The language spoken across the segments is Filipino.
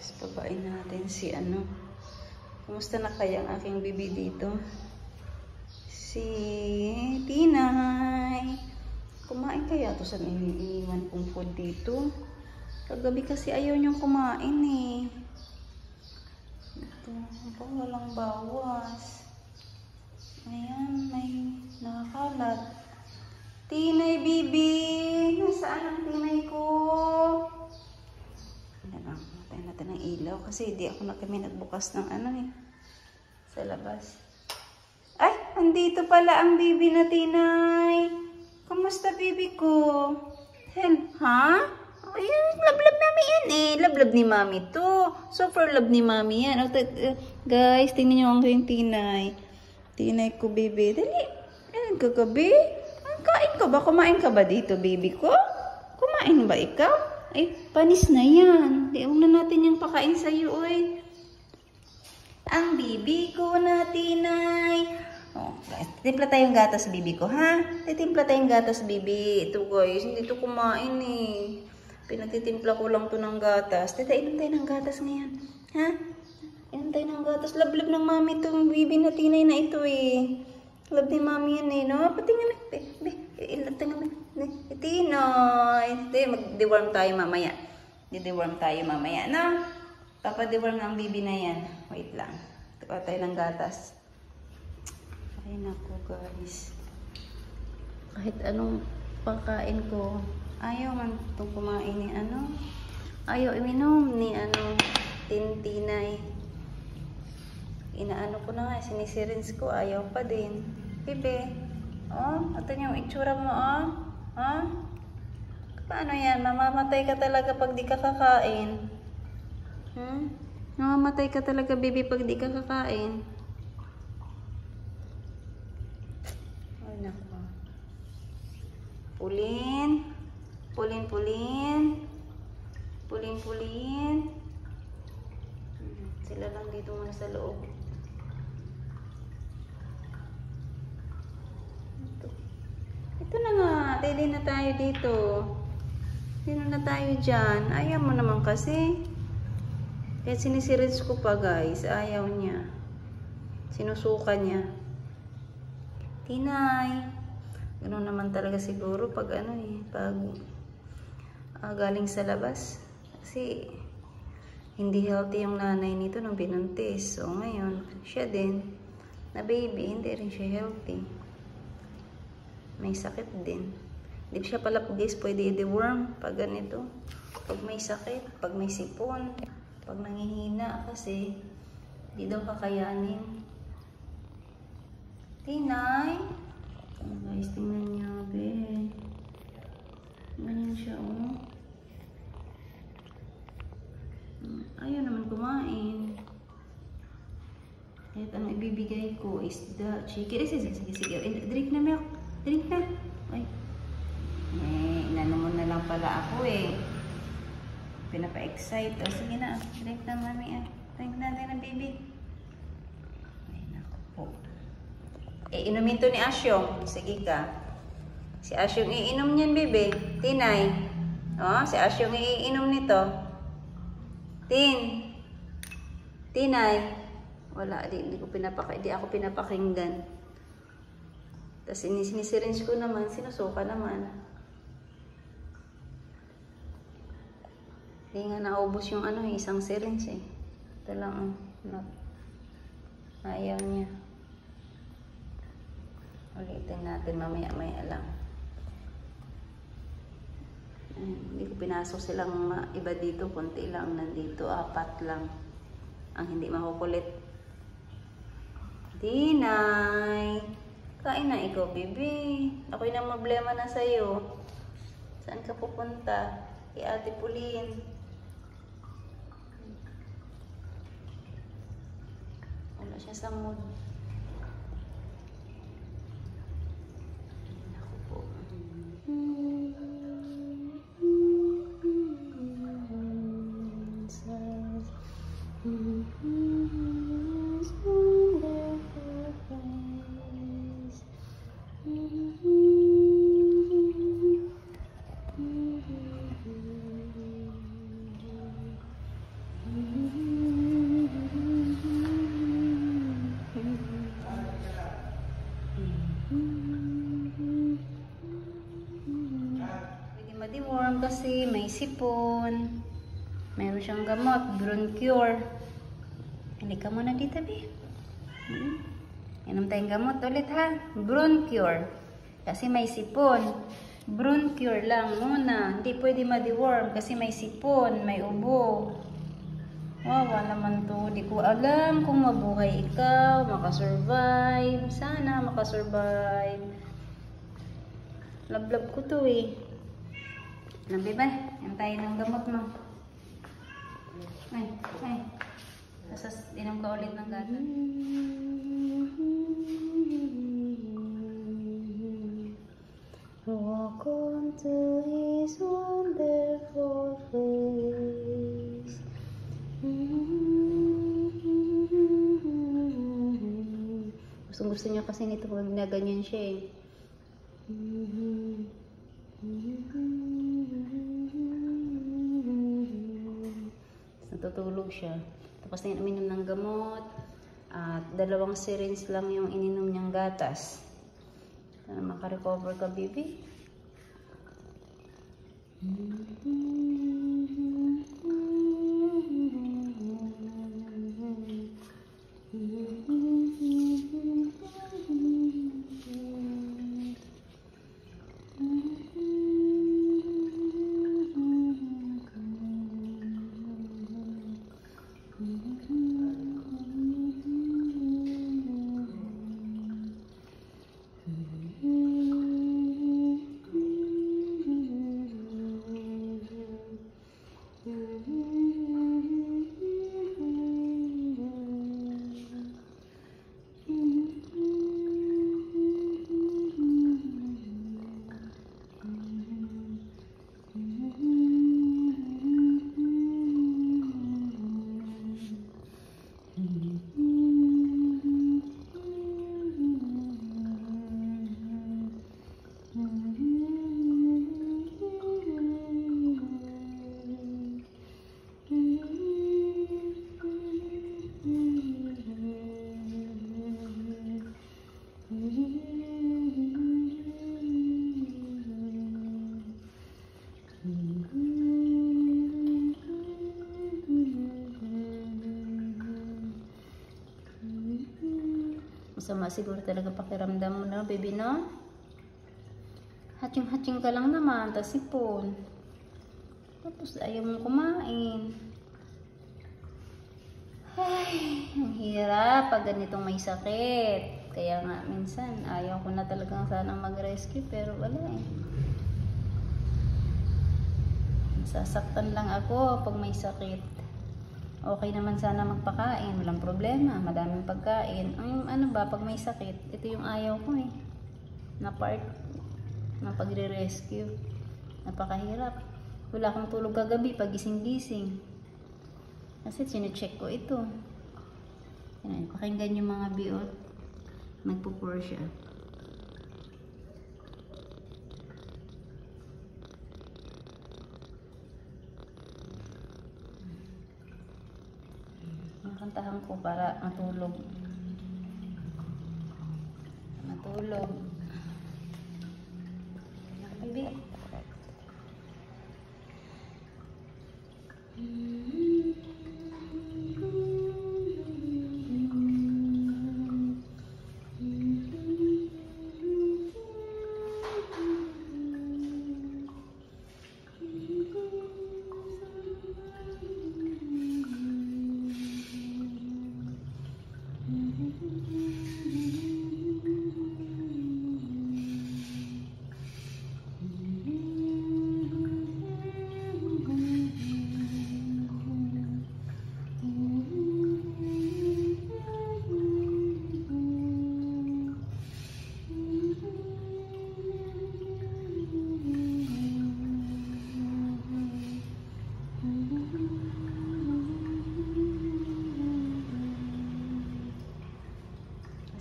Tapos babain natin si ano. Kumusta na kaya ang aking bibi dito? Si Tinay. Kumain kaya to sa iniiwan kong food dito? Kagabi kasi ayaw niyang kumain eh. Ito, walang bawas. Ayan, may nakakalat. Tinay, bibi! Nasaan ang tinay ko? Natin natin ang ilaw kasi hindi ako kami nagbukas ng ano eh. Sa labas. Ay! Andito pala ang bibi na tinay. Kamusta bibi ko? Ha? Ayan, love namin yan eh. Love ni mami to. Super love ni mami yan. Guys, tingnan nyo ang aking tinay. Tinay ko bibi. Dali. Ayan kagabi. Kain ka ba? Kumain ka ba dito baby ko? Kumain ba ikaw? Ay, panis na yan. Huwag na natin yung pakain sa'yo, oy. Ang bibi ko na tinay. Oh, titimpla tayong gatas, bibi ko, ha? Titimpla tayong gatas, bibi. Ito, guys, hindi ito kumain, eh. Pinagtitimpla ko lang to ng gatas. Tita, inom tayo ng gatas ngayon. Ha? Inom tayo ng gatas. Love ng mami itong bibi na tinay na ito, eh. Love ni mami yan, eh, no? Patingin na. Ilan tayo naman. Tinay. Mag-deworm tayo mamaya. Di-deworm tayo mamaya, no? Papa-deworm ng bibi na yan. Wait lang. Tuwa tayo ng gatas. Ay, naku, guys. Kahit anong pagkain ko, ayaw man itong kumain ni ano. Ayaw iminom ni ano, tinay. Inaano ko na nga, sinisirins ko, ayaw pa din. Bibi, oh, ito yung itsura mo, oh. Oh? Paano yan? Mamamatay ka talaga pag di ka kakain. Mamamatay ka talaga, baby, pag di ka kakain. Ay, naku. Pulin. Pulin. Sila lang dito muna sa loob. Ito na nga. Ready na tayo dito. Dito na tayo dyan. Ayaw mo naman kasi. Kaya sinisirits ko pa, guys. Ayaw niya. Sinusuka niya. Tinay. Ganun naman talaga siguro pag ano eh. Pag galing sa labas. Kasi hindi healthy yung nanay nito nung binuntis. So ngayon, siya din. Na baby, hindi rin siya healthy. May sakit din. Hindi siya pala guys pwede i-deworm pag ganito. Pag may sakit, pag may sipon, pag nangihina kasi hindi daw kakayanin. Tinay! Oh, guys, tingnan niyo, be. Ganyan siya, oh. Ayaw naman kumain. Kahit ang ibibigay ko is the chicken. Sige. Drink na milk. Drink na. Ay. Inano mo na lang pala ako eh. Pinapa-excite. O, sige na. Drink na, mami. Drink na, baby. Ay, naku po. Inumin to ni Asyong. Sige ka. Si Asyong iinom niyan, baby. Tinay. O, si Asyong iinom nito. Tinay. Wala. Di ako pinapakinggan. Tapos sinisiringe ko naman, sinusuka naman. Hindi nga naubos yung ano, isang syringe eh. Ito lang, ayaw niya. Ulitin natin mamaya-maya lang. Hindi ko pinasok silang iba dito, konti lang nandito, 4 lang. Ang hindi makukulit. Tinay! Kain na ikaw, baby. Ako'y na problema na sa'yo. Saan ka pupunta? Kay Ate Pulin. Wala siya sa mood. Naku po. sipon. Meron siyang gamot, Broncure. Halika muna dito, Bi. Inom tayong gamot ulit ha. Broncure. Kasi may sipon. Broncure lang muna. Hindi pwede ma-deworm kasi may sipon, may ubo. Wawa naman to. Di ko alam kung mabuhay ikaw, makasurvive. Sana makasurvive. Love ko to eh. Labi ba? Yan tayo ng gamot mo. Ay. Tapos inom ka ulit ng gata. Walk on to His wonderful face. Gusto niya kasi nito pag naganyan siya eh. Natutulog siya. Tapos na uminom ng gamot. At 2 syringe lang yung ininom niyang gatas. Sana makarecover ka, baby. Masama siguro talaga pakiramdam mo na, baby, no? Hatching-hatching ka lang naman, tas sipon. Tapos ayaw mong kumain. Ay, ang hirap pag ganitong may sakit. Kaya nga, minsan, ayaw ko na talagang sanang mag-rescue, pero wala eh. Sasaktan lang ako pag may sakit. Okay naman sana magpakain, walang problema, madaming pagkain. Ano ba, pag may sakit, ito yung ayaw ko eh. Na part ng pagre-rescue. Napakahirap. Wala akong tulog kagabi pag gising-gising. Kasi sine-check ko ito. Yan, pakinggan yung mga biot. Nagpo-pour siya. Kantahan ko para matulog. Matulog. Baby.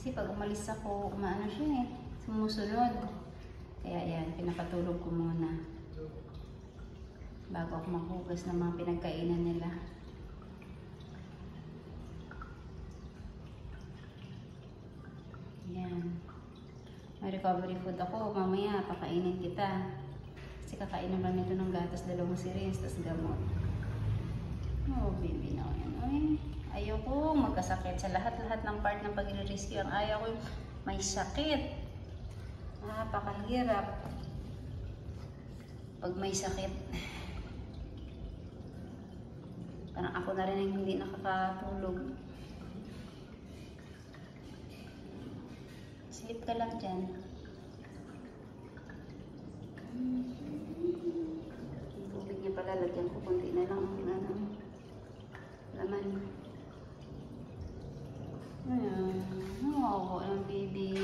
Kasi pag umalis ako, umaano siya eh, sumusunod. Kaya yan, pinapatulog ko muna. Bago ako maghugas ng mga pinagkainan nila. Yan. May recovery food ako, mamaya pakainin kita. Kasi Kasi kakain naman nito ng gatas, 2 syringe, tas gamot. Oh, baby na yan. Ay, ayaw ko magkasakit sa lahat-lahat ng part ng pag-rescue. Ang ayaw ko may sakit. Napakahirap pag may sakit. Parang ako na rin ang hindi nakakatulog. Sleep ka lang dyan. Tubig niya pala, lagyan ko kunti na lang ang laman. Ayan, nawawa ang baby.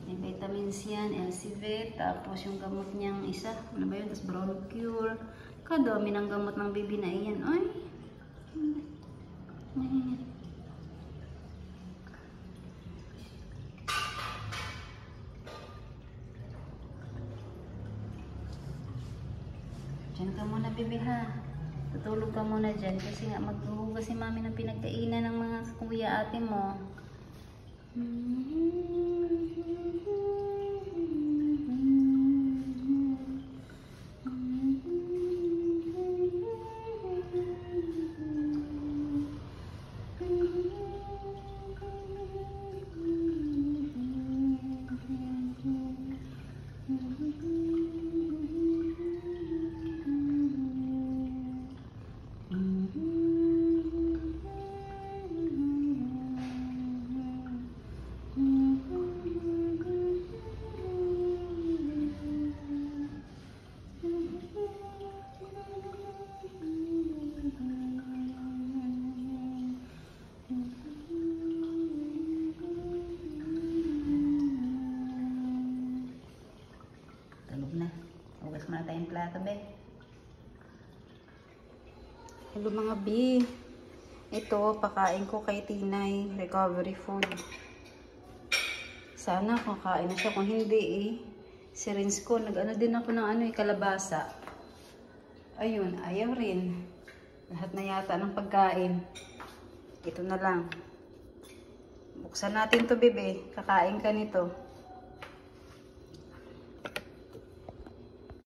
May vitamins yan, LCV, tapos yung gamot niyang isa, ano ba yun, tapos bronchur. Kadami ng gamot ng baby na iyan. Ay! Diyan ka muna, baby, ha? Tutulog ka muna dyan kasi nga maghuhugas si mami ng pinagkainan ng mga kuya ate mo. Hugas muna tayong plato, be. Hello mga B. Ito, pakain ko kay Tinay. Recovery food. Sana kakain na siya. Kung hindi syringe ko. Nag-ano din ako ng kalabasa. Ayun, ayaw rin. Lahat na yata ng pagkain. Ito na lang. Buksan natin to, bebe. Kakain ka nito.